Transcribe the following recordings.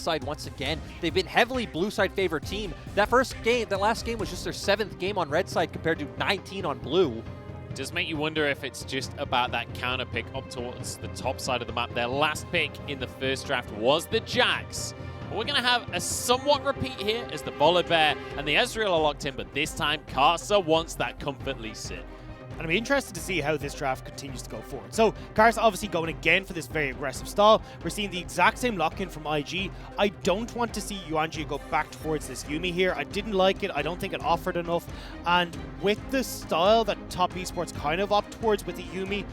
side once again. They've been heavily blue side favored team. That last game was just their 7th game on red side compared to 19 on blue. Does make you wonder if it's just about that counter pick up towards the top side of the map. Their last pick in the first draft was the Jax. But we're going to have a somewhat repeat here as the Volibear and the Ezreal are locked in, but this time Karsa wants that comfort Lee Sin. And I'm interested to see how this draft continues to go forward. So, Karsa obviously going again for this very aggressive style. We're seeing the exact same lock-in from IG. I don't want to see Yuanji go back towards this Yuumi here. I didn't like it. I don't think it offered enough. And with the style that Top Esports kind of opt towards with the Yuumi,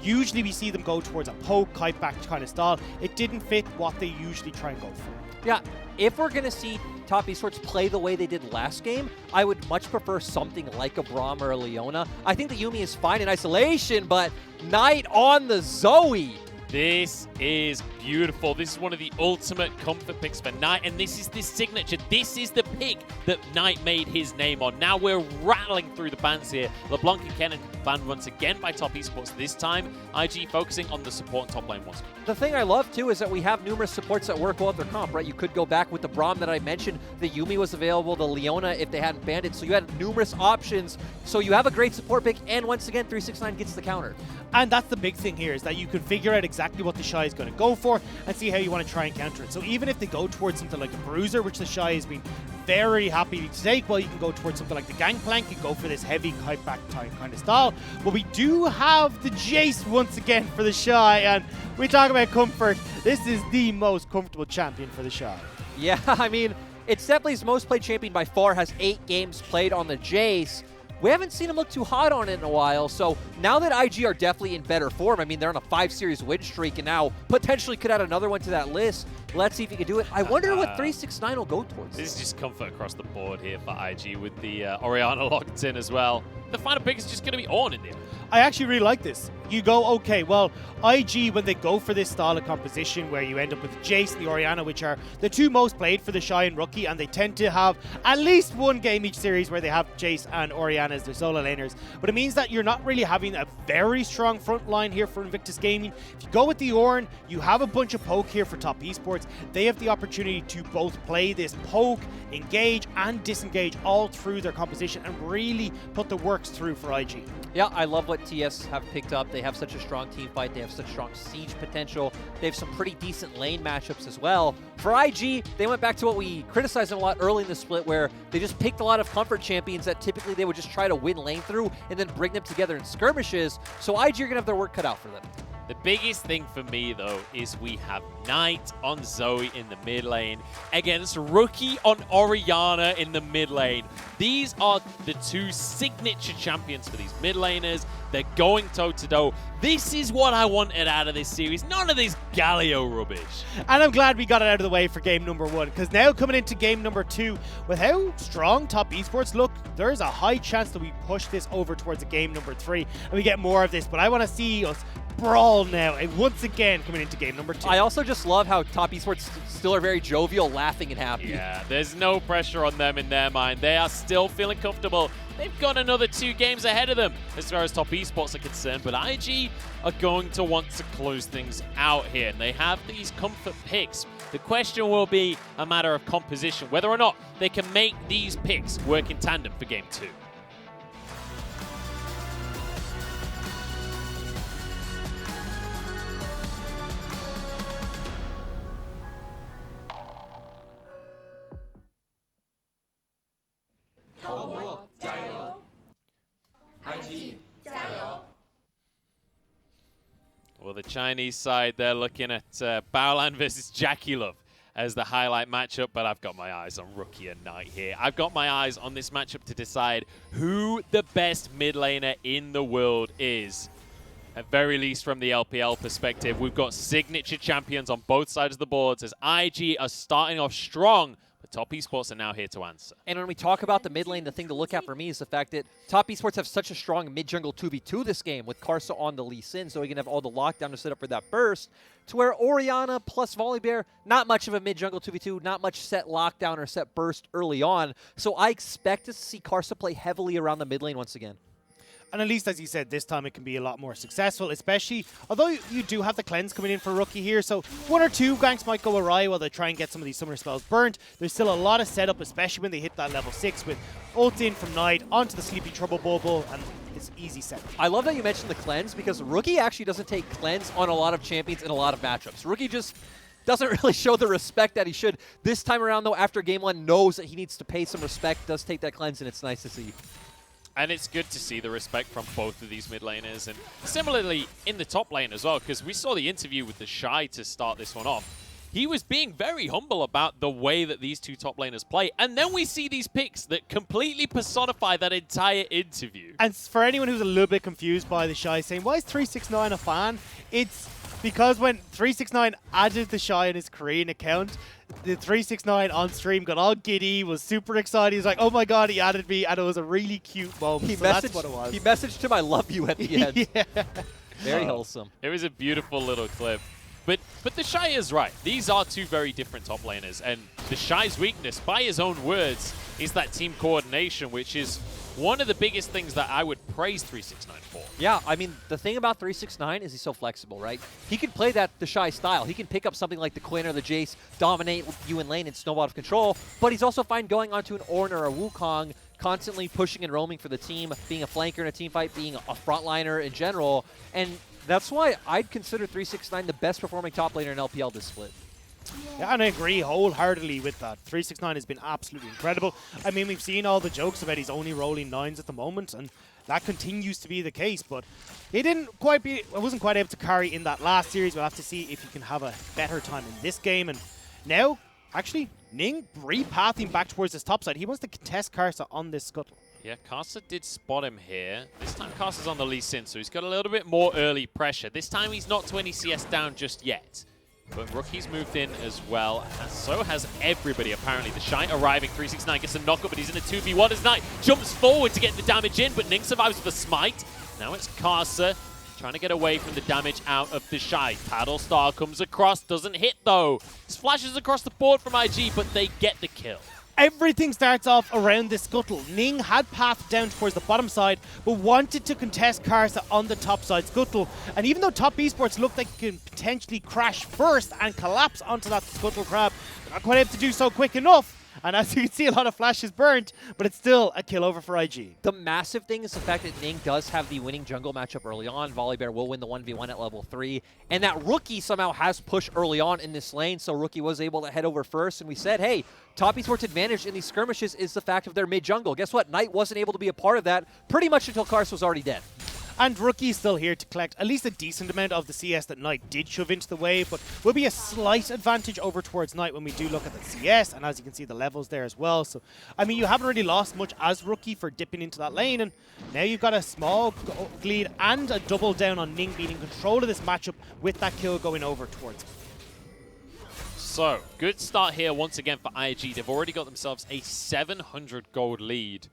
usually we see them go towards a poke, kite back kind of style. It didn't fit what they usually try and go for. Yeah, if we're going to see Top Esports play the way they did last game, I would much prefer something like a Braum or a Leona. I think the Yuumi is fine in isolation, but Knight on the Zoe. This is beautiful. This is one of the ultimate comfort picks for Knight, and this is the signature. This is the pick that Knight made his name on. Now we're rattling through the bans here. LeBlanc and Kennen banned once again by Top Esports. This time, IG focusing on the support and top lane once again. The thing I love, too, is that we have numerous supports that work well at their comp, right? You could go back with the Braum that I mentioned. The Yuumi was available, the Leona if they hadn't banned it. So you had numerous options. So you have a great support pick, and once again, 369 gets the counter. And that's the big thing here, is that you can figure out exactly what the Shy is going to go for and see how you want to try and counter it. So even if they go towards something like a Bruiser, which the Shy has been very happy to take, well, you can go towards something like the Gangplank and go for this heavy kite back time kind of style. But we do have the Jace once again for the Shy, and we talk about comfort. This is the most comfortable champion for the Shy. Yeah, I mean, it's definitely his most played champion by far, has 8 games played on the Jace. We haven't seen him look too hot on it in a while, so now that IG are definitely in better form, I mean, they're on a 5-series win streak and now potentially could add another one to that list. Let's see if he can do it. I wonder what 369 will go towards. This is just comfort across the board here for IG with the Orianna locked in as well. The final pick is just going to be Ornn in there. I actually really like this. You go, okay, well, IG, when they go for this style of composition where you end up with Jace and the Orianna, which are the 2 most played for the Shy and Rookie, and they tend to have at least 1 game each series where they have Jace and Orianna as their solo laners. But it means that you're not really having a very strong front line here for Invictus Gaming. If you go with the Ornn, you have a bunch of poke here for Top Esports. They have the opportunity to both play this poke, engage, and disengage all through their composition and really put the works through for IG. Yeah, I love what TS have picked up. They have such a strong team fight. They have such strong siege potential. They have some pretty decent lane matchups as well. For IG, they went back to what we criticized them a lot early in the split, where they just picked a lot of comfort champions that typically they would just try to win lane through and then bring them together in skirmishes. So IG are going to have their work cut out for them. The biggest thing for me, though, is we have Knight on Zoe in the mid lane against Rookie on Orianna in the mid lane. These are the 2 signature champions for these mid laners. They're going toe-to-toe. This is what I wanted out of this series. None of this Galio rubbish. And I'm glad we got it out of the way for game number 1, because now coming into game number 2, with how strong Top Esports look, there's a high chance that we push this over towards a game number 3 and we get more of this. But I want to see us brawl now, and once again coming into game number 2. I also just love how Top Esports still are very jovial, laughing and happy. Yeah, there's no pressure on them in their mind. They are still feeling comfortable. They've got another 2 games ahead of them as far as Top Esports are concerned, but IG are going to want to close things out here, and they have these comfort picks. The question will be a matter of composition, whether or not they can make these picks work in tandem for Game 2. Well, the Chinese side, they're looking at Baolan versus Jackie Love as the highlight matchup, but I've got my eyes on Rookie and Knight here. I've got my eyes on this matchup to decide who the best mid laner in the world is. At very least from the LPL perspective, we've got signature champions on both sides of the boards as IG are starting off strong, but Top Esports are now here to answer. And when we talk about the mid lane, the thing to look at for me is the fact that Top Esports have such a strong mid-jungle 2v2 this game with Karsa on the Lee Sin, so he can have all the lockdown to set up for that burst, to where Orianna plus Volibear, not much of a mid-jungle 2v2, not much set lockdown or set burst early on, so I expect to see Karsa play heavily around the mid lane once again. And at least, as you said, this time it can be a lot more successful, especially, although you do have the cleanse coming in for Rookie here, so 1 or 2 ganks might go awry while they try and get some of these summer spells burnt. There's still a lot of setup, especially when they hit that level 6 with ult in from Knight onto the Sleepy Trouble bubble, and it's easy set. I love that you mentioned the cleanse, because Rookie actually doesn't take cleanse on a lot of champions in a lot of matchups. Rookie just doesn't really show the respect that he should. This time around, though, after game 1, knows that he needs to pay some respect, does take that cleanse, and it's nice to see. And it's good to see the respect from both of these mid laners, and similarly in the top lane as well, because we saw the interview with the Shy to start this one off. He was being very humble about the way that these two top laners play, and then we see these picks that completely personify that entire interview. And for anyone who's a little bit confused by the Shy saying, why is 369 a fan? It's because when 369 added the Shy in his Korean account, the 369 on stream got all giddy, was super excited. He's like, oh my god, he added me, and it was a really cute moment. That's what it was. He messaged him, I love you, at the end. Yeah. Very wholesome. It was a beautiful little clip. But the Shy is right. These are two very different top laners, and the Shy's weakness, by his own words, is that team coordination, which is one of the biggest things that I would praise 369 for. Yeah, I mean, the thing about 369 is he's so flexible, right? He can play the Shy style. He can pick up something like the Quinn or the Jace, dominate you in lane and snowball out of control, but he's also fine going onto an Ornn or a Wukong, constantly pushing and roaming for the team, being a flanker in a team fight, being a frontliner in general, and that's why I'd consider 369 the best performing top laner in LPL this split. Yeah, and I agree wholeheartedly with that. 369 has been absolutely incredible. I mean, we've seen all the jokes about he's only rolling 9s at the moment, and that continues to be the case, but he wasn't quite able to carry in that last series. We'll have to see if he can have a better time in this game. And now, actually, Ning repathing back towards his top side. He wants to contest Karsa on this scuttle. Yeah, Karsa did spot him here. This time Karsa's on the Lee Sin, so he's got a little bit more early pressure. This time he's not 20 CS down just yet. But Rookie's moved in as well, and so has everybody apparently. The Shy arriving, 369 gets a knockup, but he's in a 2v1 as Knight jumps forward to get the damage in, but Ning survives with a smite. Now it's Karsa trying to get away from the damage out of the Shy. Paddle Star comes across, doesn't hit though. Splashes across the board from IG, but they get the kill. Everything starts off around this scuttle. Ning had pathed down towards the bottom side, but wanted to contest Karsa on the top side scuttle. And even though top esports looked like it can potentially crash first and collapse onto that scuttle crab, they're not quite able to do so quick enough. And as you can see, a lot of flashes burnt, but it's still a kill over for IG. The massive thing is the fact that Ning does have the winning jungle matchup early on. Volibear will win the 1v1 at level 3. And that Rookie somehow has push early on in this lane, so Rookie was able to head over first. And we said, hey, top esports advantage in these skirmishes is the fact of their mid-jungle. Guess what? Knight wasn't able to be a part of that pretty much until Karsa was already dead. And Rookie's still here to collect at least a decent amount of the CS that Knight did shove into the wave, but will be a slight advantage over towards Knight when we do look at the CS, and as you can see, the levels there as well. So, I mean, you haven't really lost much as Rookie for dipping into that lane, and now you've got a small lead and a double down on Ning being in control of this matchup with that kill going over towards him. So, good start here once again for IG. They've already got themselves a 700 gold lead.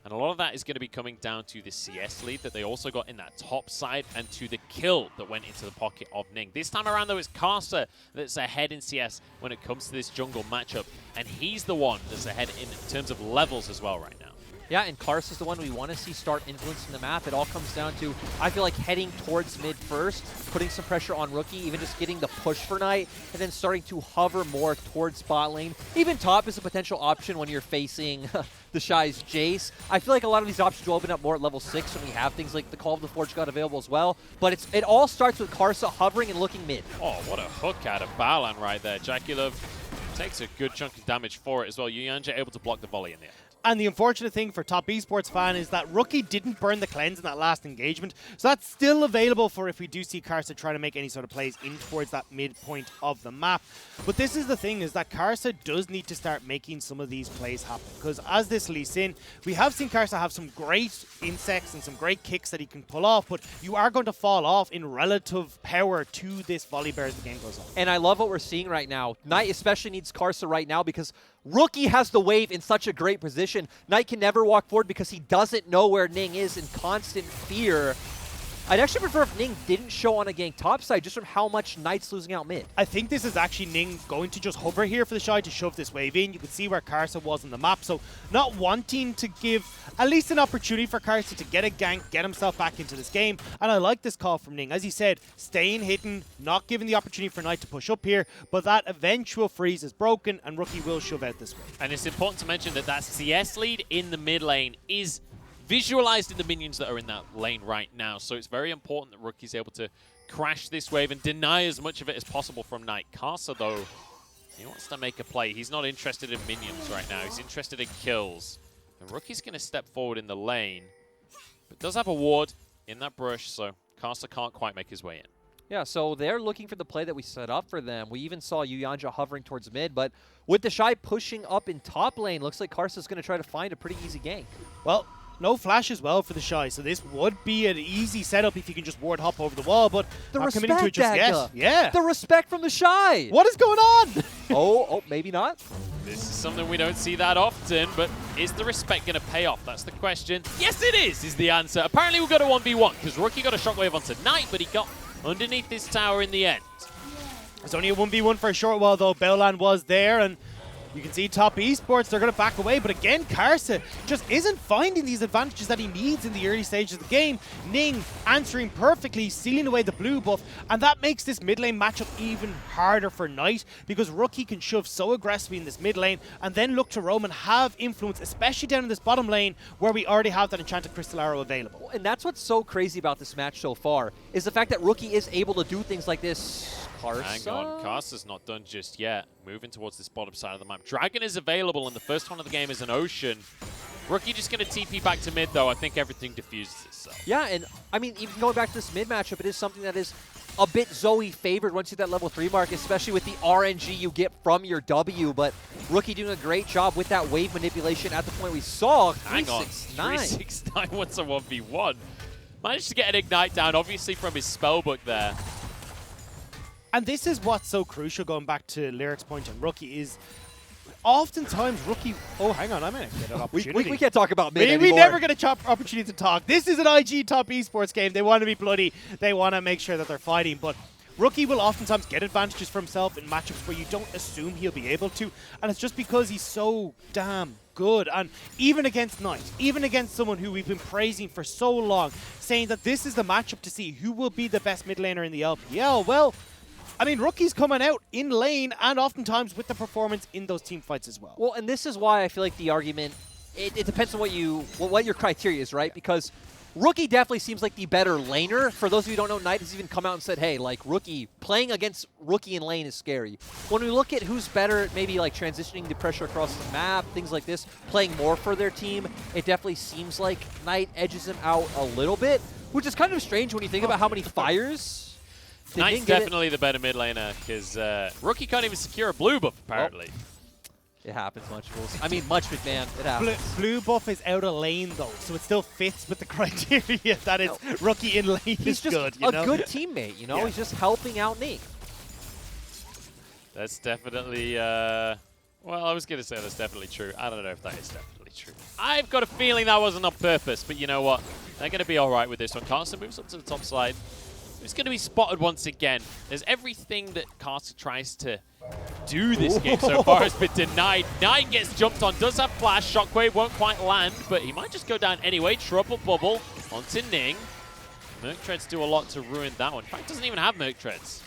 And a lot of that is going to be coming down to the CS lead that they also got in that top side and to the kill that went into the pocket of Ning. This time around, though, it's Karsa that's ahead in CS when it comes to this jungle matchup. And he's the one that's ahead in terms of levels as well right now. Yeah, and Karsa's the one we want to see start influencing the map. It all comes down to, I feel like, heading towards mid first, putting some pressure on Rookie, even just getting the push for Knight, and then starting to hover more towards bot lane. Even top is a potential option when you're facing the Shy's Jace. I feel like a lot of these options will open up more at level 6 when we have things like the Call of the Forge God available as well. But it all starts with Karsa hovering and looking mid. Oh, what a hook out of Balan right there. Jakilov takes a good chunk of damage for it as well. Yuyanja able to block the volley in the end. And the unfortunate thing for top esports fan is that Rookie didn't burn the cleanse in that last engagement. So that's still available for if we do see Karsa try to make any sort of plays in towards that midpoint of the map. But this is the thing, is that Karsa does need to start making some of these plays happen. Because as this Lee Sin, we have seen Karsa have some great insects and some great kicks that he can pull off, but you are going to fall off in relative power to this Volibear as the game goes on. And I love what we're seeing right now. Knight especially needs Karsa right now because Rookie has the wave in such a great position. Knight can never walk forward because he doesn't know where Ning is, in constant fear. I'd actually prefer if Ning didn't show on a gank topside, just from how much Knight's losing out mid. I think this is actually Ning going to just hover here for the Shy to shove this wave in. You can see where Karsa was on the map, so not wanting to give at least an opportunity for Karsa to get a gank, get himself back into this game. And I like this call from Ning. As he said, staying hidden, not giving the opportunity for Knight to push up here, but that eventual freeze is broken and Rookie will shove out this way. And it's important to mention that that CS lead in the mid lane is visualized in the minions that are in that lane right now. So it's very important that Rookie's able to crash this wave and deny as much of it as possible from Knight. Karsa, though, he wants to make a play. He's not interested in minions right now. He's interested in kills. And Rookie's going to step forward in the lane, but does have a ward in that brush, so Karsa can't quite make his way in. Yeah, so they're looking for the play that we set up for them. We even saw Yuyanja hovering towards mid, but with the Shy pushing up in top lane, looks like Karsa's going to try to find a pretty easy gank. Well, no flash as well for the Shy, so this would be an easy setup if you can just ward hop over the wall, but The not committing to it just respect, yet. Yeah. The respect from the Shy! What is going on? Oh, maybe not. This is something we don't see that often, but is the respect going to pay off? That's the question. Yes, it is the answer. Apparently, we've got a 1v1, because Rookie got a shockwave onto Knight, but he got underneath this tower in the end. It's only a 1v1 for a short while, though. Bellland was there, and you can see top Esports, they're going to back away. But again, Karsa just isn't finding these advantages that he needs in the early stages of the game. Ning answering perfectly, sealing away the blue buff, and that makes this mid lane matchup even harder for Knight, because Rookie can shove so aggressively in this mid lane and then look to roam and have influence, especially down in this bottom lane where we already have that enchanted crystal arrow available. And that's what's so crazy about this match so far, is the fact that Rookie is able to do things like this. Karsa? Hang on, Karsa's not done just yet. Moving towards this bottom side of the map. Dragon is available, and the first one of the game is an Ocean. Rookie just going to TP back to mid, though. I think everything diffuses itself. Yeah, and I mean, even going back to this mid matchup, it is something that is a bit Zoe favored once you hit that level 3 mark, especially with the RNG you get from your W. But Rookie doing a great job with that wave manipulation at the point we saw. Hang on, 369 wants a 1v1. Managed to get an Ignite down, obviously from his spellbook there. And this is what's so crucial, going back to Lyric's point on Rookie, is oftentimes Rookie... Oh, hang on, I might get an opportunity. We can't talk about mid We anymore. never get an opportunity to talk. This is an IG top esports game. They want to be bloody. They want to make sure that they're fighting. But Rookie will oftentimes get advantages for himself in matchups where you don't assume he'll be able to. And it's just because he's so damn good. And even against Knight, even against someone who we've been praising for so long, saying that this is the matchup to see who will be the best mid laner in the LPL, well, I mean, Rookie's coming out in lane and oftentimes with the performance in those team fights as well. Well, and this is why I feel like the argument, it depends on what your criteria is, right? Because Rookie definitely seems like the better laner. For those of you who don't know, Knight has even come out and said, hey, like, Rookie, playing against Rookie in lane is scary. When we look at who's better at maybe like transitioning the pressure across the map, things like this, playing more for their team, it definitely seems like Knight edges him out a little bit, which is kind of strange when you think about how many fires. Knight's definitely the better mid laner, because Rookie can't even secure a blue buff, apparently. It happens, Munchfuls. I mean, Munch McMahon, it happens. Blue buff is out of lane, though, so it still fits with the criteria that is Rookie in lane. He's just good, a good teammate, you know? Yeah. He's just helping out Ning. That's definitely, well, I was going to say that's definitely true. I don't know if that is definitely true. I've got a feeling that wasn't on purpose, but you know what? They're going to be all right with this one. Karsa moves up to the top side. He's going to be spotted once again. There's everything that Karsa tries to do this game so far has been denied. Knight gets jumped on, does have flash. Shockwave won't quite land, but he might just go down anyway. Trouble bubble onto Ning. Merc Treads do a lot to ruin that one. In fact, doesn't even have Merc Treads.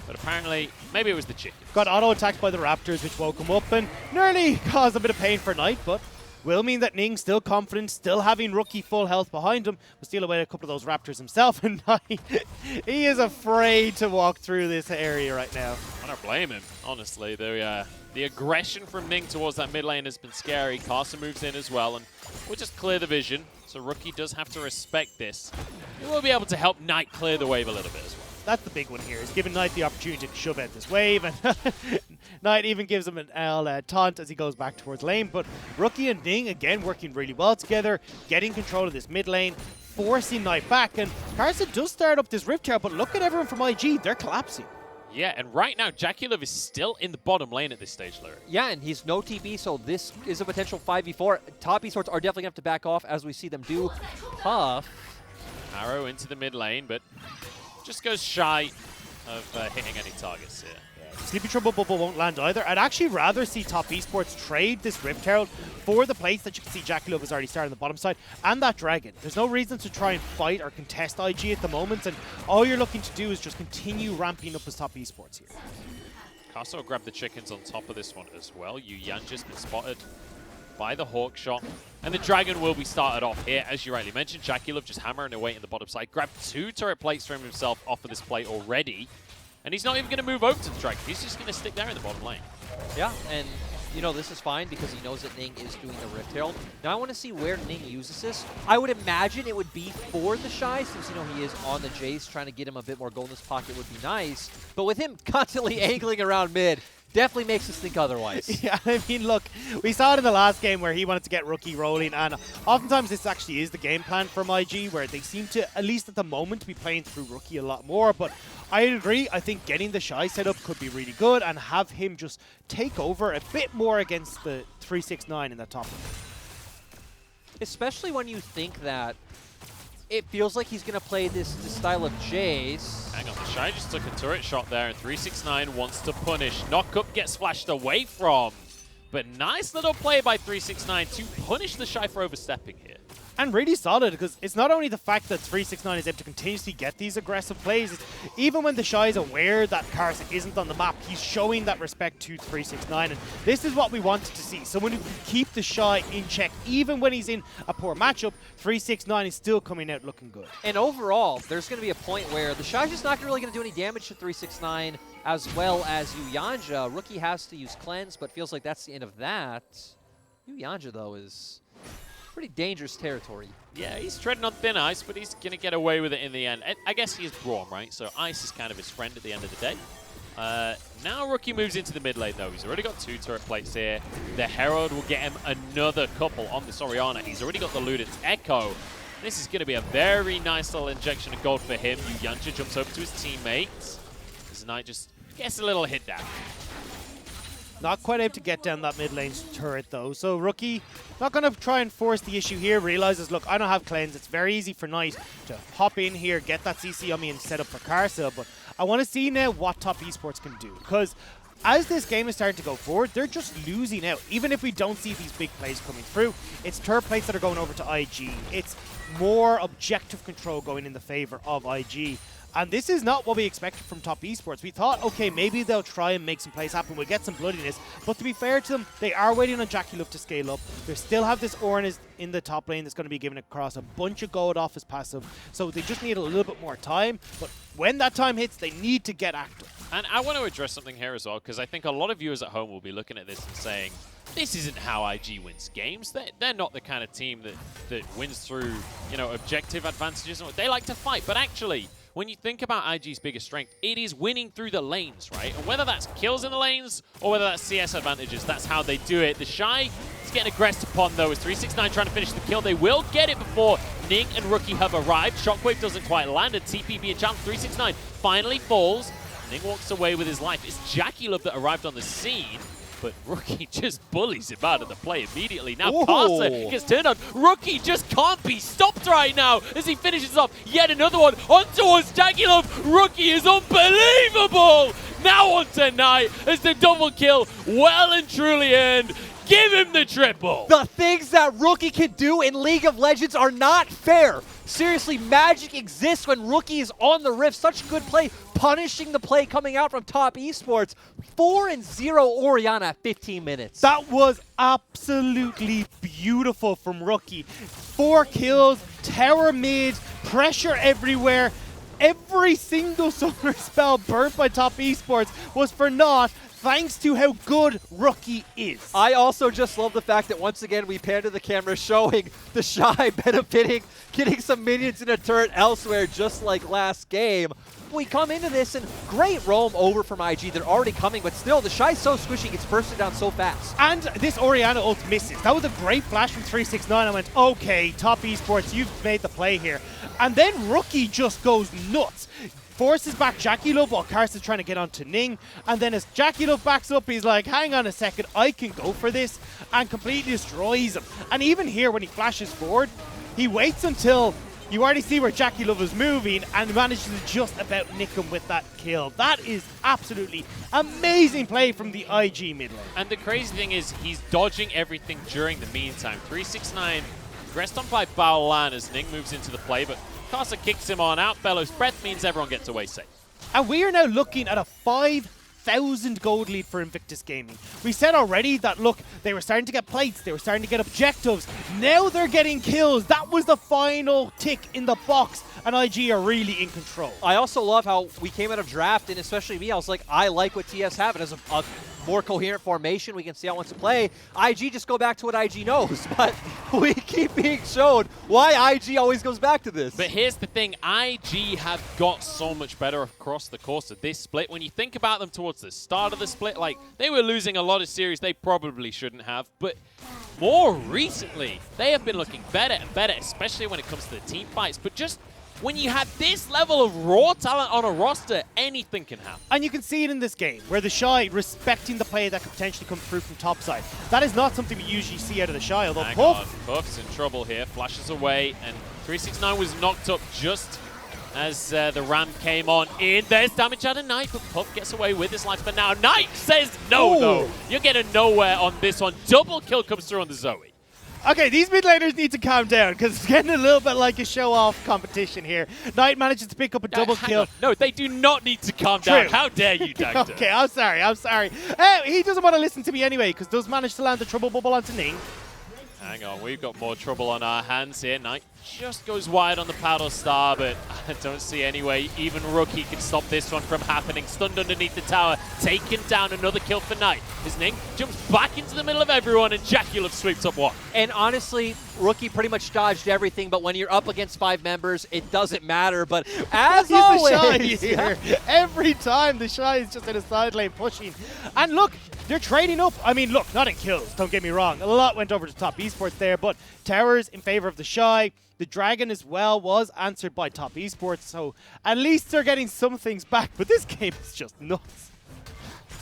But apparently, maybe it was the chicken. Got auto-attacked by the Raptors, which woke him up and nearly caused a bit of pain for Knight, but will mean that Ning's still confident, still having Rookie full health behind him, will steal away a couple of those Raptors himself, and he is afraid to walk through this area right now. I don't blame him, honestly. The aggression from Ning towards that mid lane has been scary. Karsa moves in as well, and we'll just clear the vision. So Rookie does have to respect this. He will be able to help Knight clear the wave a little bit as well. That's the big one here, is giving Knight the opportunity to shove out this wave, and Knight even gives him an taunt as he goes back towards lane. But Rookie and Ning, again, working really well together, getting control of this mid lane, forcing Knight back. And Karsa does start up this Rift Tower, but look at everyone from IG, they're collapsing. Yeah, and right now, Jackulov is still in the bottom lane at this stage, Lyric. Yeah, and he's no TB, so this is a potential 5v4. Top Esports are definitely going to have to back off as we see them do. Puff Arrow into the mid lane, but just goes shy of hitting any targets here. Sleepy Trouble Bubble won't land either. I'd actually rather see Top Esports trade this Rift Herald for the place that you can see Jackie Love has already started on the bottom side and that Dragon. There's no reason to try and fight or contest IG at the moment, and all you're looking to do is just continue ramping up as Top Esports here. Castle grab the chickens on top of this one as well. Yuyanja's been spotted by the Hawk shot, and the Dragon will be started off here. As you rightly mentioned, Jackie Love just hammering away in the bottom side. Grabbed 2 turret plates from himself off of this plate already. And he's not even going to move over to the Dragon. He's just going to stick there in the bottom lane. Yeah, and you know, this is fine because he knows that Ning is doing the Rift Herald. Now I want to see where Ning uses this. I would imagine it would be for the Shy, since, you know, he is on the Jace, trying to get him a bit more gold in his pocket would be nice. But with him constantly angling around mid, definitely makes us think otherwise. Yeah, I mean, look, we saw it in the last game where he wanted to get Rookie rolling, and oftentimes this actually is the game plan from IG, where they seem to, at least at the moment, be playing through Rookie a lot more. But I agree, I think getting the Shy setup could be really good and have him just take over a bit more against the 369 in that top lane. Especially when you think that it feels like he's going to play this style of Jace. Hang on, the Shy just took a turret shot there, and 369 wants to punish. Knockup gets flashed away from, but nice little play by 369 to punish the Shy for overstepping here. And really solid, because it's not only the fact that 369 is able to continuously get these aggressive plays, it's even when the Shy is aware that Karsa isn't on the map, he's showing that respect to 369, and this is what we wanted to see. Someone who can keep the Shy in check, even when he's in a poor matchup. 369 is still coming out looking good. And overall, there's going to be a point where the Shy's just not really going to do any damage to 369, as well as Yuyanja. Rookie has to use Cleanse, but feels like that's the end of that. Yuyanja, though, is pretty dangerous territory. Yeah, he's treading on thin ice, but he's going to get away with it in the end. I guess he is Braum, right? So ice is kind of his friend at the end of the day. Now Rookie moves into the mid lane, though. He's already got 2 turret plates here. The Herald will get him another couple on this Orianna. He's already got the Luden's Echo. This is going to be a very nice little injection of gold for him. Yuyanja jumps over to his teammates. This Knight just gets a little hit down. Not quite able to get down that mid lane turret, though. So Rookie not going to try and force the issue here. Realizes, look, I don't have Cleanse. It's very easy for Knight to hop in here, get that CC on me, and set up for Karsa. But I want to see now what Top Esports can do, because as this game is starting to go forward, they're just losing out. Even if we don't see these big plays coming through, it's turret plates that are going over to IG. It's more objective control going in the favor of IG. And this is not what we expected from Top Esports. We thought, okay, maybe they'll try and make some plays happen. We'll get some bloodiness. But to be fair to them, they are waiting on Jackie Love to scale up. They still have this Ornn in the top lane that's going to be given across a bunch of gold off his passive. So they just need a little bit more time. But when that time hits, they need to get active. And I want to address something here as well, because I think a lot of viewers at home will be looking at this and saying, this isn't how IG wins games. They're not the kind of team that wins through, you know, objective advantages. They like to fight. But actually, when you think about IG's biggest strength, it is winning through the lanes, right? And whether that's kills in the lanes or whether that's CS advantages, that's how they do it. The Shy is getting aggressed upon, though, as 369 trying to finish the kill. They will get it before Ning and Rookie have arrived. Shockwave doesn't quite land, and TP being challenged. 369 finally falls. Ning walks away with his life. It's Jackie Love that arrived on the scene, but Rookie just bullies him out of the play immediately. Now Karsa gets turned on. Rookie just can't be stopped right now as he finishes off yet another one on towards Jackie Love. Rookie is unbelievable. Now on tonight as the double kill well and truly earned. Give him the triple. The things that Rookie can do in League of Legends are not fair. Seriously, magic exists when Rookie is on the Rift. Such good play, punishing the play coming out from Top Esports. 4-0 Orianna at 15 minutes. That was absolutely beautiful from Rookie. 4 kills, tower mid, pressure everywhere. Every single summer spell burnt by Top Esports was for naught, thanks to how good Rookie is. I also just love the fact that once again we pan to the camera showing the Shy benefiting, getting some minions in a turret elsewhere just like last game. We come into this and great roam over from IG. They're already coming, but still the Shy's so squishy, gets bursted down so fast. And this Orianna ult misses. That was a great flash from 369. I went, okay, Top Esports, you've made the play here. And then Rookie just goes nuts. Forces back Jackie Love while Karsa's trying to get onto Ning. And then as Jackie Love backs up, he's like, hang on a second, I can go for this, and completely destroys him. And even here, when he flashes forward, he waits until You already see where Jackie Love is moving and manages to just about nick him with that kill. That is absolutely amazing play from the IG mid lane. And the crazy thing is he's dodging everything during the meantime. 369 pressed on by Baolan as Ning moves into the play, but Casa kicks him on out. Bellow's Breath means everyone gets away safe. And we are now looking at a 5,000 gold lead for Invictus Gaming. We said already that, look, they were starting to get plates, they were starting to get objectives. Now they're getting kills. That was the final tick in the box, and IG are really in control. I also love how we came out of draft, and especially me, I was like, I like what TS have. It has a more coherent formation. We can see how it wants to play. IG just go back to what IG knows, but we keep being shown why IG always goes back to this. But here's the thing, IG have got so much better across the course of this split. When you think about them towards the start of the split, like, they were losing a lot of series they probably shouldn't have, but more recently, they have been looking better and better, especially when it comes to the team fights. But just when you have this level of raw talent on a roster, anything can happen. And you can see it in this game, where the Shy respecting the play that could potentially come through from topside. That is not something we usually see out of the Shy, although Hang on, Puff's in trouble here, flashes away, and 369 was knocked up just as the ram came on in. There's damage out of Knight, but Puff gets away with his life for now. Knight says no, though. You're getting nowhere on this one. Double kill comes through on the Zoe. Okay, these mid laners need to calm down because it's getting a little bit like a show-off competition here. Knight manages to pick up a double kill. No, they do not need to calm down. How dare you, Dagda? Okay, I'm sorry. He doesn't want to listen to me anyway because does manage to land the trouble bubble onto Ning. Hang on, we've got more trouble on our hands here. Knight just goes wide on the paddle star, but I don't see any way even Rookie can stop this one from happening. Stunned underneath the tower, taken down, another kill for Knight. As Ning jumps back into the middle of everyone, and Jackie sweeps up one. And honestly, Rookie pretty much dodged everything, but when you're up against 5 members, it doesn't matter. But as always, the Shy here. Every time the Shy is just in a side lane pushing. And look, they're trading up. I mean, look, not in kills, don't get me wrong. A lot went over to top Esports there, but towers in favor of the Shy. The Dragon as well was answered by top Esports, so at least they're getting some things back. But this game is just nuts.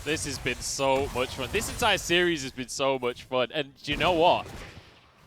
This has been so much fun. This entire series has been so much fun. And you know what?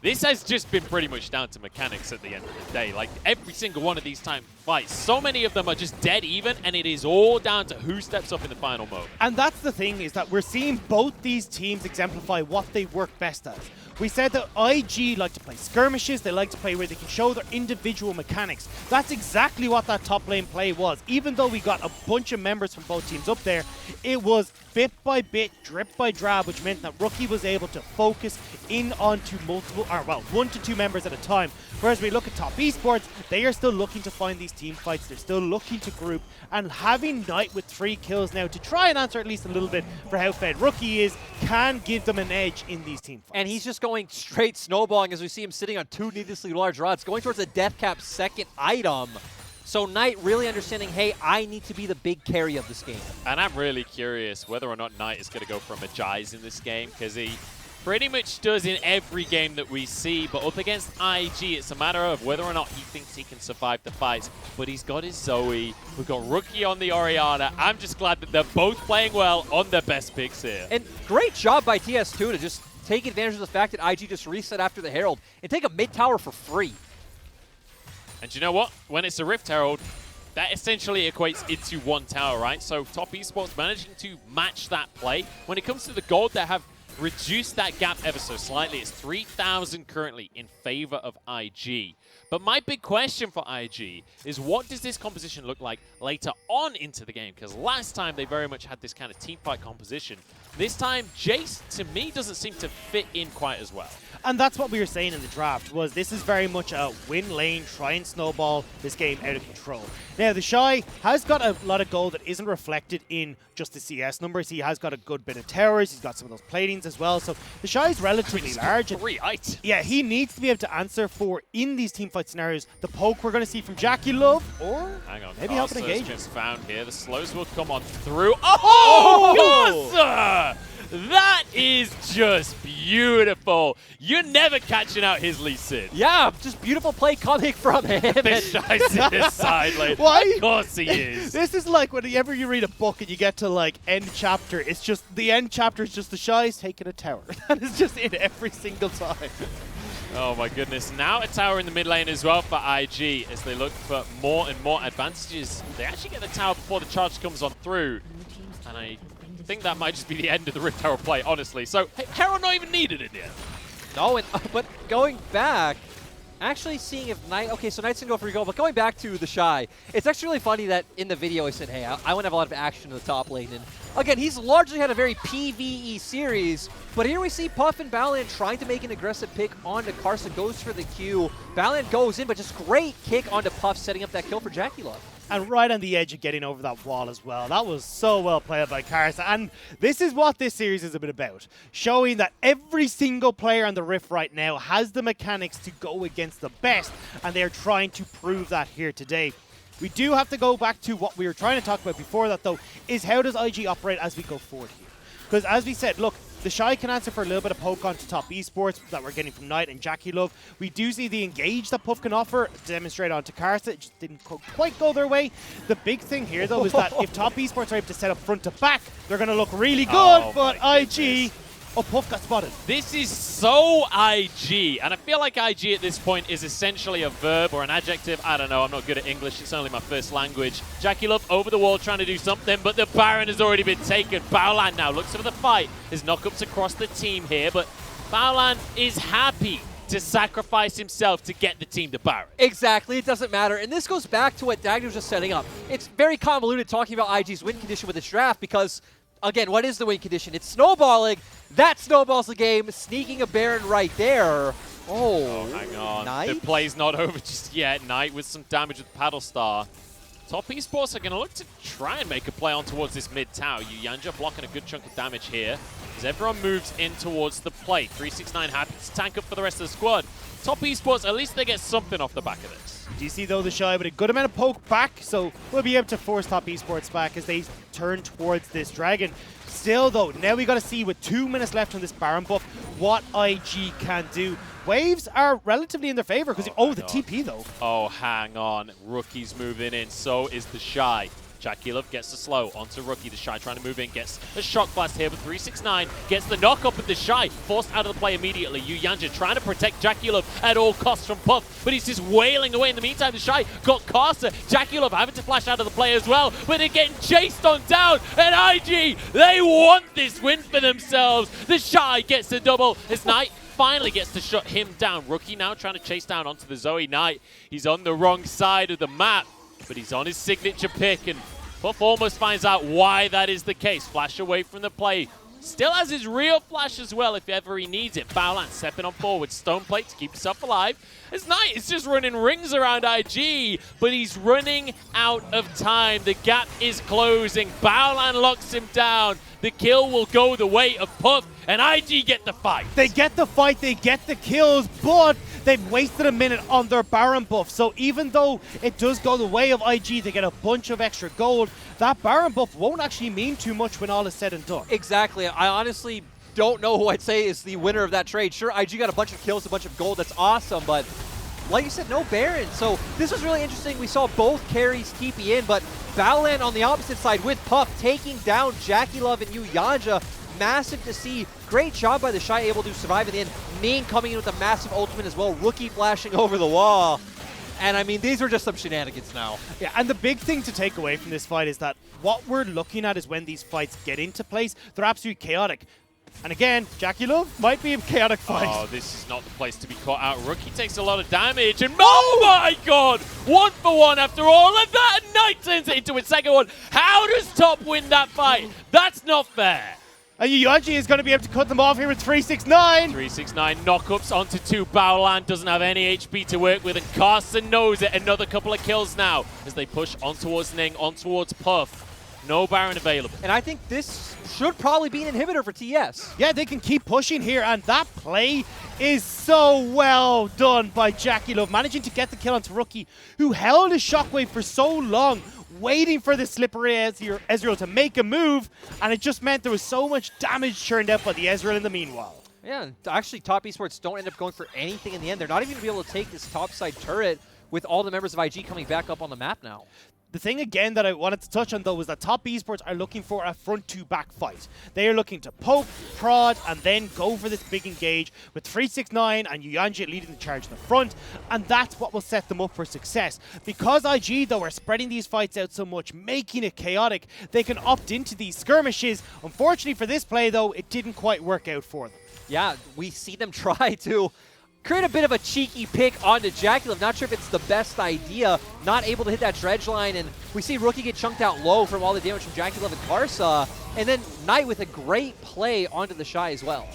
This has just been pretty much down to mechanics at the end of the day. Like, every single one of these time fights, so many of them are just dead even, and it is all down to who steps up in the final moment. And that's the thing, is that we're seeing both these teams exemplify what they work best at. We said that IG like to play skirmishes, they like to play where they can show their individual mechanics. That's exactly what that top lane play was. Even though we got a bunch of members from both teams up there, it was bit by bit, drip by drab, which meant that Rookie was able to focus in onto multiple, or well, 1 to 2 members at a time. Whereas we look at top Esports, they are still looking to find these team fights, they're still looking to group, and having Knight with 3 kills now to try and answer at least a little bit for how fed Rookie is, can give them an edge in these team fights. And he's just going straight snowballing as we see him sitting on 2 needlessly large rods, going towards a death cap second item. So Knight really understanding, hey, I need to be the big carry of this game. And I'm really curious whether or not Knight is going to go from a Jaiz in this game, because he pretty much does in every game that we see, but up against IG, it's a matter of whether or not he thinks he can survive the fights. But he's got his Zoe, we've got Rookie on the Orianna. I'm just glad that they're both playing well on their best picks here. And great job by TS too to just take advantage of the fact that IG just reset after the Herald and take a mid tower for free. And you know what? When it's a Rift Herald, that essentially equates into 1 tower, right? So top Esports managing to match that play. When it comes to the gold, they have reduced that gap ever so slightly. It's 3,000 currently in favor of IG. But my big question for IG is, what does this composition look like later on into the game? Because last time they very much had this kind of teamfight composition. This time, Jace, to me, doesn't seem to fit in quite as well. And that's what we were saying in the draft, was this is very much a win lane, try and snowball this game out of control. Now, the Shy has got a lot of gold that isn't reflected in just the CS numbers. He has got a good bit of towers, he's got some of those platings as well, so the Shy is relatively large. 3 items. Yeah, he needs to be able to answer for, in these teamfight scenarios, the poke we're going to see from Jackie Love, or hang on, maybe help an engage. Just found here. The slows will come on through. Oh, Casa! That is just beautiful. You're never catching out his Lee Sin. Yeah, just beautiful play coming from him. The Shy's in his side lane. Why? Of course he is. This is like whenever you read a book and you get to like end chapter, it's just, the end chapter is just the Shy's taking a tower. That is just it every single time. Oh my goodness. Now a tower in the mid lane as well for IG as they look for more and more advantages. They actually get the tower before the charge comes on through. And I think that might just be the end of the Rift Herald play, honestly. So Herald not even needed in the end. No, but going back, actually seeing if Knight, okay, so Knight's gonna go for regoal, but going back to the Shy, it's actually really funny that in the video he said, hey, I want to have a lot of action in the top lane. And again, he's largely had a very PvE series, but here we see Puff and Balan trying to make an aggressive pick onto Karsa, goes for the Q. Balan goes in, but just great kick onto Puff, setting up that kill for JackeyLove. And right on the edge of getting over that wall as well. That was so well played by Karsa. And this is what this series is a bit about. Showing that every single player on the Rift right now has the mechanics to go against the best. And they're trying to prove that here today. We do have to go back to what we were trying to talk about before that, though, is how does IG operate as we go forward here? Because as we said, look, the Shy can answer for a little bit of poke onto top esports that we're getting from Knight and JackeyLove. We do see the engage that Puff can offer, demonstrate onto Karsa. It just didn't quite go their way. The big thing here, though, is that if top esports are able to set up front to back, they're going to look really good. But IG, oh, Puff got spotted. This is so IG, and I feel like IG at this point is essentially a verb or an adjective. I don't know, I'm not good at English, it's only my first language. JackeyLove over the wall trying to do something, but the Baron has already been taken. Baolan now looks for the fight. There's knockups across the team here, but Baolan is happy to sacrifice himself to get the team to Baron. Exactly, it doesn't matter. And this goes back to what Dagny was just setting up. It's very convoluted talking about IG's win condition with this draft because, again, what is the win condition? It's snowballing. That snowballs the game, sneaking a Baron right there. Oh, hang on. Knight? The play's not over just yet. Knight with some damage with Paddle Star. Top Esports are going to look to try and make a play on towards this mid tower. Yuyanja blocking a good chunk of damage here as everyone moves in towards the play. 369 happy to tank up for the rest of the squad. Top Esports, at least they get something off the back of this. Do you see, though, the Shy with a good amount of poke back, so we'll be able to force top esports back as they turn towards this dragon. Still, though, now we got to see with 2 minutes left on this Baron buff what IG can do. Waves are relatively in their favor because the TP, though. Oh, hang on. Rookie's moving in. So is the Shy. JackeyLove gets the slow onto Rookie. The Shy trying to move in, gets a shock blast here, but 369 gets the knock up with the Shy, forced out of the play immediately. Yuyanja trying to protect JackeyLove at all costs from Puff, but he's just wailing away. In the meantime, the Shy got Karsa. JackeyLove having to flash out of the play as well, but they're getting chased on down, and IG, they want this win for themselves. The Shy gets the double as Knight finally gets to shut him down. Rookie now trying to chase down onto the Zoe Knight. He's on the wrong side of the map, but he's on his signature pick, and Puff almost finds out why that is the case. Flash away from the play. Still has his real flash as well if ever he needs it. Baolan stepping on forward. Stone plate to keep himself alive. As Knight is just running rings around IG, but he's running out of time. The gap is closing. Baolan locks him down. The kill will go the way of Puff, and IG get the fight. They get the fight, they get the kills, but they've wasted a minute on their Baron buff. So even though it does go the way of IG, they get a bunch of extra gold, that Baron buff won't actually mean too much when all is said and done. Exactly. I honestly don't know who I'd say is the winner of that trade. Sure, IG got a bunch of kills, a bunch of gold. That's awesome, but like you said, no Baron. So this was really interesting. We saw both carries TP in, but Baolan on the opposite side with Puff taking down JackeyLove and Yuyanja. Massive to see. Great job by the Shy, able to survive in the end. Ming coming in with a massive ultimate as well. Rookie flashing over the wall. And I mean, these were just some shenanigans now. Yeah, and the big thing to take away from this fight is that what we're looking at is when these fights get into place, they're absolutely chaotic. And again, JackeyLove might be a chaotic fight. Oh, this is not the place to be caught out. Rookie takes a lot of damage, and oh my god! 1 for 1 after all of that, and Knight turns it into a second one. How does Top win that fight? That's not fair. And Yuyanja is going to be able to cut them off here with 369. 369 knockups onto 2. Baolan doesn't have any HP to work with, and Carson knows it. Another couple of kills now as they push on towards Ning, on towards Puff. No Baron available. And I think this should probably be an inhibitor for TES. Yeah, they can keep pushing here, and that play is so well done by JackeyLove, managing to get the kill onto Rookie, who held his shockwave for so long, waiting for the slippery Ezreal to make a move, and it just meant there was so much damage churned out by the Ezreal in the meanwhile. Yeah, and actually Top Esports don't end up going for anything in the end. They're not even going to be able to take this top side turret with all the members of IG coming back up on the map now. The thing again that I wanted to touch on though was that Top Esports are looking for a front-to-back fight. They are looking to poke, prod, and then go for this big engage with 369 and Yuyanji leading the charge in the front, and that's what will set them up for success. Because IG though are spreading these fights out so much, making it chaotic, they can opt into these skirmishes. Unfortunately for this play though, it didn't quite work out for them. Yeah, we see them try to create a bit of a cheeky pick onto JackeyLove. Not sure if it's the best idea. Not able to hit that dredge line, and we see Rookie get chunked out low from all the damage from JackeyLove and Karsa. And then Knight with a great play onto the Shy as well.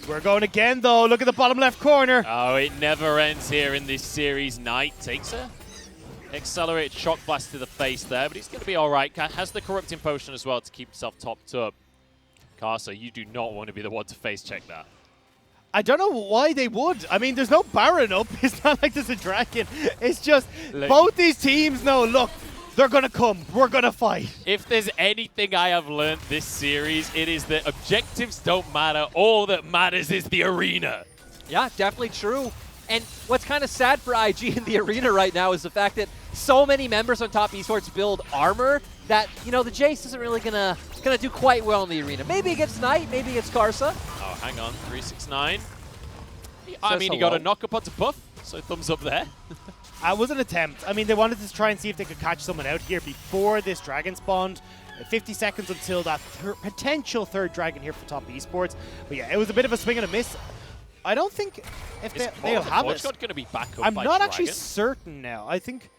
We're going again though. Look at the bottom left corner. Oh, it never ends here in this series. Knight takes a accelerated shock blast to the face there, but he's going to be all right. Has the corrupting potion as well to keep himself topped up. Karsa, you do not want to be the one to face check that. I don't know why they would. I mean, there's no Baron up. It's not like there's a Dragon. It's just both these teams know, look, they're going to come. We're going to fight. If there's anything I have learned this series, it is that objectives don't matter. All that matters is the arena. Yeah, definitely true. And what's kind of sad for IG in the arena right now is the fact that so many members on Top Esports build armor that, you know, the Jace isn't really gonna do quite well in the arena. Maybe against Knight, maybe against Karsa. Oh, hang on, 369. I mean, he got a knock-up onto Puff, so thumbs up there. It was an attempt. I mean, they wanted to try and see if they could catch someone out here before this Dragon spawned. 50 seconds until that potential third Dragon here for Top Esports. But yeah, it was a bit of a swing and a miss. I don't think if they'll have it. Going to be back up I'm by not Dragon. actually certain now. I think,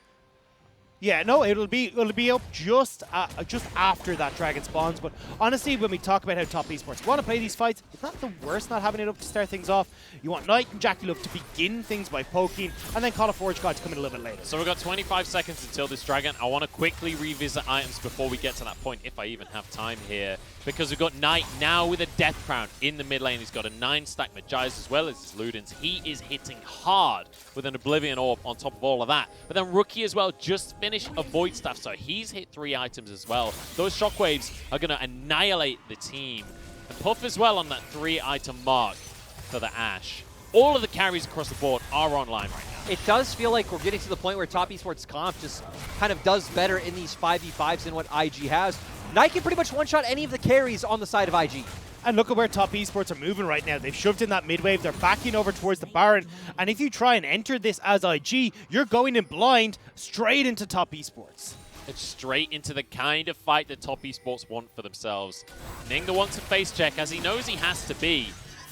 yeah, no, it'll be up just after that Dragon spawns. But honestly, when we talk about how Top Esports want to play these fights, it's not the worst not having it up to start things off. You want Knight and JackeyLove to begin things by poking, and then Call of Forge God to come in a little bit later. So we've got 25 seconds until this Dragon. I want to quickly revisit items before we get to that point, if I even have time here. Because we've got Knight now with a Death Crown in the mid lane. He's got a 9-stack Magi's as well as his Ludens. He is hitting hard with an Oblivion Orb on top of all of that. But then Rookie as well just finished a Void Staff, so he's hit 3 items as well. Those Shockwaves are going to annihilate the team. And Puff as well on that 3-item mark for the Ashe. All of the carries across the board are online right now. It does feel like we're getting to the point where Top Esports Comp just kind of does better in these 5v5s than what IG has. Knight can pretty much one-shot any of the carries on the side of IG. And look at where Top Esports are moving right now. They've shoved in that mid-wave. They're backing over towards the Baron. And if you try and enter this as IG, you're going in blind straight into Top Esports. It's straight into the kind of fight that Top Esports want for themselves. Ning the one to face check, as he knows he has to be.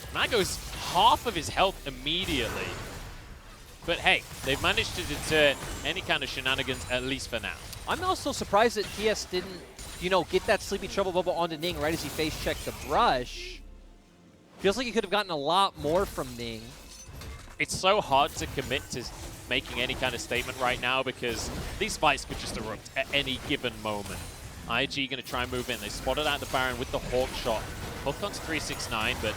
And that goes half of his health immediately. But hey, they've managed to deter any kind of shenanigans, at least for now. I'm also surprised that TES didn't, you know, get that Sleepy Trouble Bubble onto Ning right as he face-checked the brush. Feels like he could have gotten a lot more from Ning. It's so hard to commit to making any kind of statement right now because these fights could just erupt at any given moment. IG going to try and move in. They spotted out the Baron with the Hawk shot. Hooked onto 369, but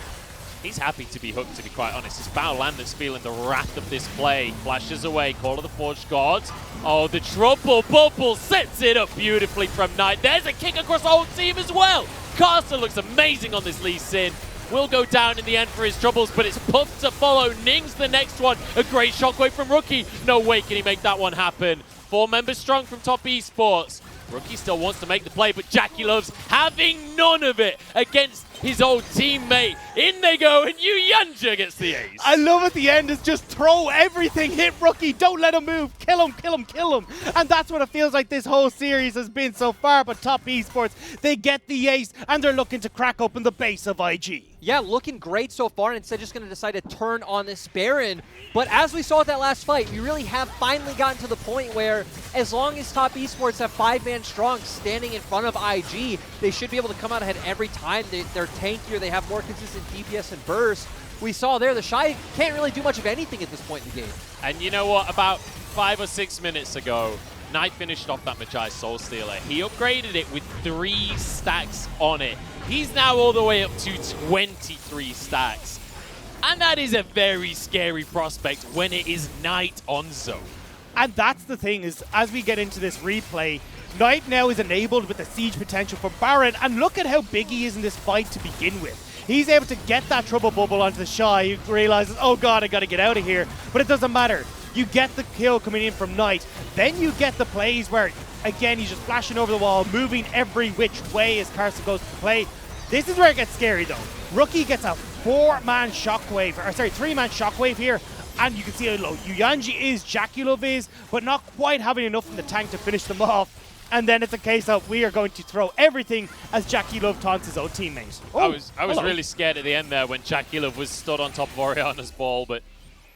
he's happy to be hooked, to be quite honest. It's Baolan that's feeling the wrath of this play. Flashes away, Call of the Forged Gods. Oh, the Trouble Bubble sets it up beautifully from Knight. There's a kick across the whole team as well. Karsa looks amazing on this Lee Sin. Will go down in the end for his troubles, but it's Puff to follow. Ning's the next one. A great shockwave from Rookie. No way can he make that one happen. 4 members strong from Top Esports. Rookie still wants to make the play, but JackeyLove's having none of it against his old teammate. In they go, and Yuyanji gets the ace. I love at the end is just throw everything, hit Rookie, don't let him move, kill him, kill him, kill him. And that's what it feels like this whole series has been so far, but Top Esports, they get the ace, and they're looking to crack open the base of IG. Yeah, looking great so far, and instead just going to decide to turn on this Baron. But as we saw at that last fight, we really have finally gotten to the point where as long as Top Esports have 5-man strong standing in front of IG, they should be able to come out ahead every time. They're tankier, they have more consistent DPS and burst. We saw there, the Shy can't really do much of anything at this point in the game. And you know what? About 5 or 6 minutes ago, Knight finished off that Magi Soul Stealer. He upgraded it with 3 stacks on it. He's now all the way up to 23 stacks. And that is a very scary prospect when it is Knight on zone. And that's the thing, is as we get into this replay, Knight now is enabled with the siege potential for Baron, and look at how big he is in this fight to begin with. He's able to get that Trouble Bubble onto the Shy. He realizes, oh god, I gotta get out of here. But it doesn't matter. You get the kill coming in from Knight. Then you get the plays where Again, he's just flashing over the wall, moving every which way as Carson goes to play. This is where it gets scary though. Rookie gets a 4-man shockwave, or sorry, 3-man shockwave here. And you can see how low Yuyanji is, Jackulov is, but not quite having enough in the tank to finish them off. And then it's a case of we are going to throw everything as Jackulov taunts his own teammate. Oh, I was really scared at the end there when Jackulov was stood on top of Oriana's ball, but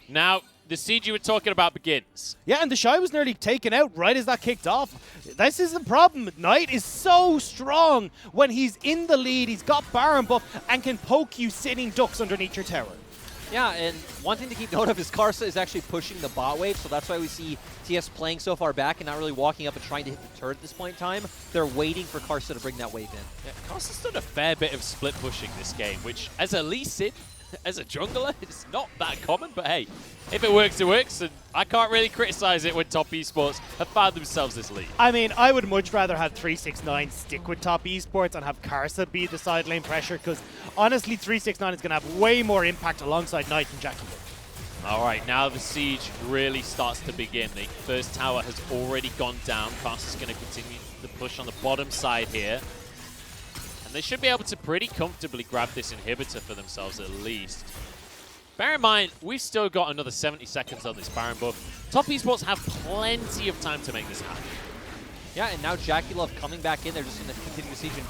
now the siege you were talking about begins. Yeah, and the Shy was nearly taken out right as that kicked off. This is the problem. Knight is so strong when he's in the lead. He's got Baron buff and can poke you sitting ducks underneath your tower. Yeah, and one thing to keep note of is Karsa is actually pushing the bot wave, so that's why we see TS playing so far back and not really walking up and trying to hit the turret at this point in time. They're waiting for Karsa to bring that wave in. Yeah, Karsa's done a fair bit of split pushing this game, which as a Lee Sin, as a jungler, it's not that common, but hey, if it works, it works, and I can't really criticize it when Top Esports have found themselves this lead. I mean, I would much rather have 369 stick with Top Esports and have Karsa be the side lane pressure, because honestly, 369 is going to have way more impact alongside Knight and Jackie. All right, now the siege really starts to begin. The first tower has already gone down. Karsa's going to continue the push on the bottom side here. And they should be able to pretty comfortably grab this inhibitor for themselves at least. Bear in mind, we've still got another 70 seconds on this Baron buff. Top Esports have plenty of time to make this happen. Yeah, and now Jackulov coming back in there just going to continue the siege and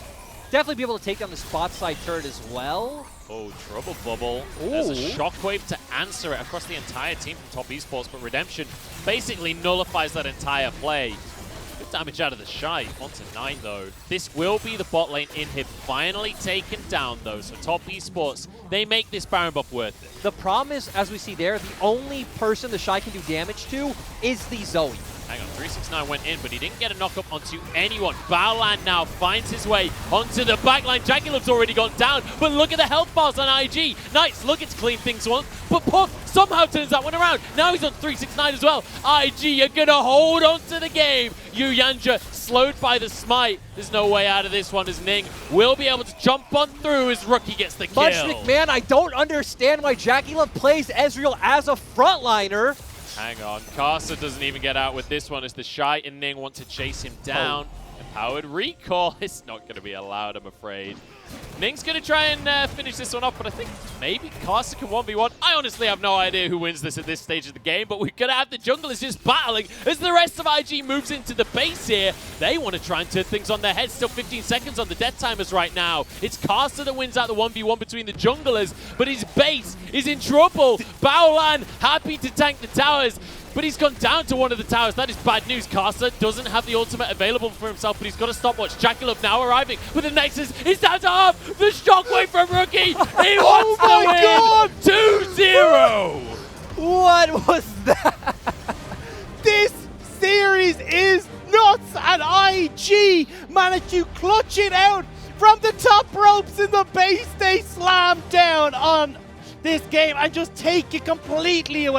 definitely be able to take down the spot side turret as well. Oh, Trouble Bubble. Ooh. There's a shockwave to answer it across the entire team from Top Esports, but Redemption basically nullifies that entire play. Good damage out of the Shy. Onto 9 though. This will be the bot lane inhib finally taken down though. So Top Esports, they make this Baron buff worth it. The problem is, as we see there, the only person the Shy can do damage to is the Zoe. Hang on, 369 went in, but he didn't get a knock-up onto anyone. Baolan now finds his way onto the backline. Jackulov's already gone down, but look at the health bars on IG. Nice, looking to clean things once, but Puff somehow turns that one around. Now he's on 369 as well. IG, you're going to hold on to the game. Yuyanja slowed by the smite. There's no way out of this one as Ning will be able to jump on through as Rookie gets the kill. McMahon, I don't understand why Jackulov plays Ezreal as a frontliner. Hang on, Karsa doesn't even get out with this one as the Shy and Ning want to chase him down. Empowered recall, it's not going to be allowed, I'm afraid. Ning's going to try and finish this one off, but I think maybe Karsa can 1v1. I honestly have no idea who wins this at this stage of the game, but we're going to have the junglers just battling as the rest of IG moves into the base here. They want to try and turn things on their head. Still 15 seconds on the death timers right now. It's Karsa that wins out the 1v1 between the junglers, but his base is in trouble. Baolan happy to tank the towers, but he's gone down to one of the towers. That is bad news. Karsa doesn't have the ultimate available for himself, but he's got a stopwatch. Jackulov now arriving with the Nexus. He's down to half. The shockwave from Rookie. He wants the win. 2-0. What was that? This series is nuts, and IG managed to clutch it out from the top ropes in the base. They slam down on this game and just take it completely away.